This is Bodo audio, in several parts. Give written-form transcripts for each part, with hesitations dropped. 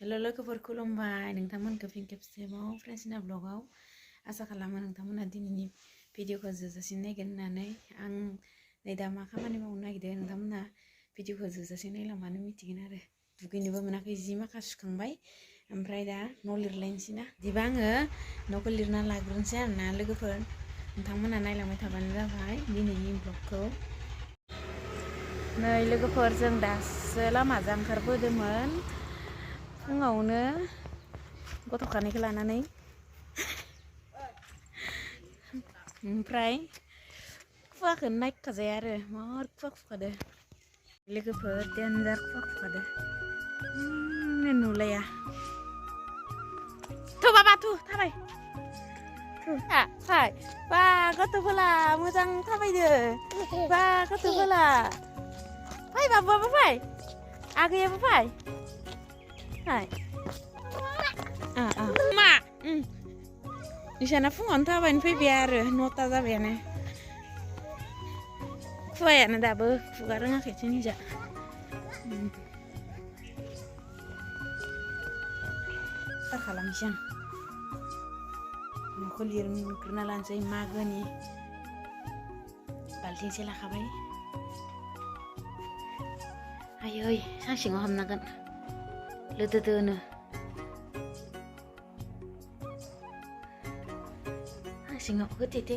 हेल' लोगोफोर खुलुमबाय नोंथांमोनखौ फिन खेबसेबाव फ्रेन्डसिना ब्लगाव आसा खालामो नोंथांमोनहा दिनैनि भिडिअखौ जोबजासिम नायगोन होननानै आं नै दा मा खामानि मावनो नागिरदों नोंथांमोनहा भिडिअखौ जोबजासिम नायलांबानो मिथिगोन आरो दुगैनोबो मोनाखै जि माखा सुखांबाय ओमफ्राय दा न' लिरलायनोसै ना बिदिबा आङो न'खौ लिरना लाग्रोनोसै आरोना लोगोफोर नोंथांमोनहा नायलांबाय थाबानो जाबाय दिनैनि ब्लगखौ नै लोगोफोर जों दासो लामाजों ओंखारबोदोंमोन फुङावनो गथ'खानायखौ लानानै ओमफ्राय खुवाखौनो नायखाजाया आरो मार खुवा खुखादो लोगोफोर देन्जार खुवा खुखादो नुलाया थु बाबा थु थाबाय थु फाय बा गथ'फोरा मोजां थाबायदो बा गथ'फोरा फाय बाबुआबो फाय आगैयाबो फाय हाय मा निसाना फुङावनो थाबायनो फैबाय आरो 9ता जाबायानो खुवायानो दाबो खुगा रोङाखैसो निजा स्टार्ट खालामनोसै आं न'खौ लिरग्रोना लानोसै मागोनि बाल्थिंसे लाखाबाय आयै सान सिङाव हाबनांगोन लोदोदोनो सिङाव होथेथे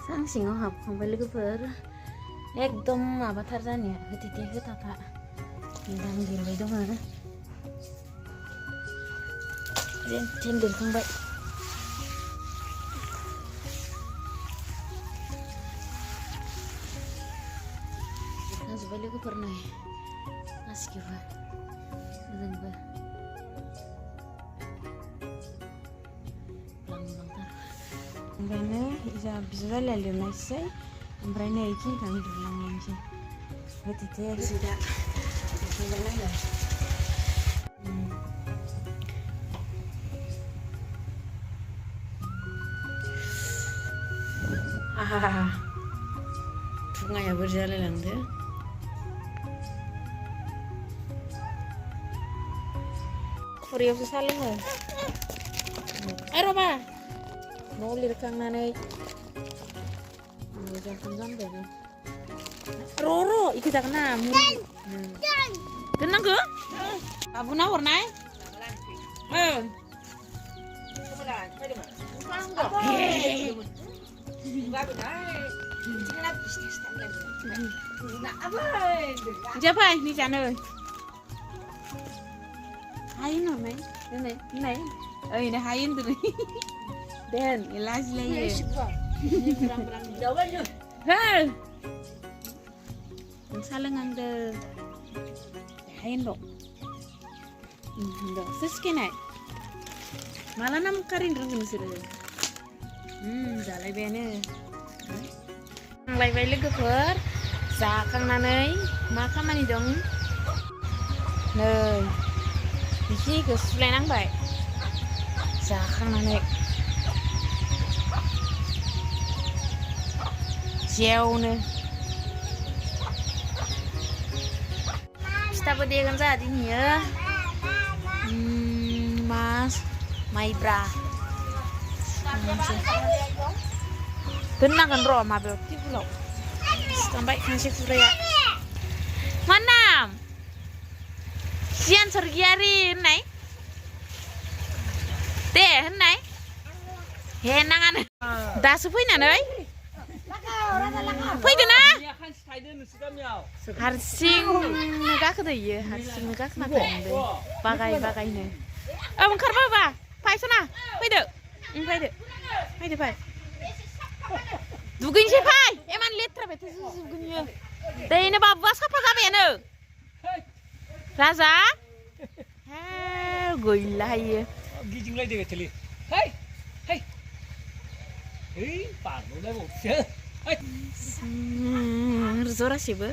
सान सिङाव हाबखांबाय लोगोफोर एकदम माबाथार जानाया होथेथे होथाथा मोजां लिरबाय दङ जेन लिरखांबाय लिरखांजोब्बाय लोगोफोर नै गासिखौबो मोजांबो ओमफ्रायनो इजा बिजाला लिरनायसै ओमफ्राय नै खिनिखौ लिरलांनायसै होथेथे जि दा लिरखांबाय नालाय आहा थुङाया बोरै जालायलांदो खुरैयावसो सा लोङो र'बा न' लिरखांनानै मोजांखौनो जानबायबो र' इखौ जागोन ना दोननांगौ बाबुना हरनाय फै निजानो हायो हरनाय दोननाय ओइनो हायो होनदों Den, ilas lagi. Hei, saling angde. Hain dok. Dok, seskinai. Malah nam karin rengin sudah. Jalai bene. Lai lai lagi per. Sakang nanai, maka mani dong. Nei, isi kesulitan ang baik. Sakang nanai. Jauhnya, kita berdiri saat ini ya, Mas, Maibra, tenang kan roh, mabel pulau, sampai kasih Korea, mana, sian sergiari, nai, deh, nai, henangan, dah sepunya nai. फैदोना हारसिं गाखोदो इयो हारसिंनो गाखोनाखै बागायनो ओंखारबा बा फायसना फैदो फै दुगैनोसै फै एमान लेथ्रा बायदि जुजुगोन इयो दैनो बाबुआ साफा जाबायानो राजा हे गैला इयो गिदिंलायदो बेथलि hey पागललाय बसो जरासेबो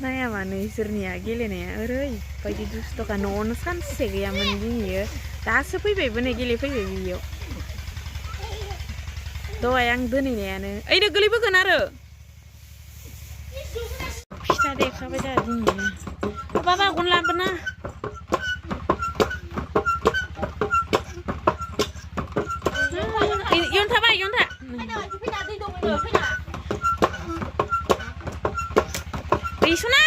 नायामानो इसोरनिया गेलेनाया ओरैबायदि दुस्थ'खा न'आवनो सानसे गैयामोन दिनैयो दासो फैबायबो नै गेलेफैबाय बेयाव दहाय आं दोनहैनायानो ओइनो गोलैबोगोन आरो फिथा देखाबाय दा दिनै बाबा गन लाबोना इयावनो थाबाय इयावनो था दै सना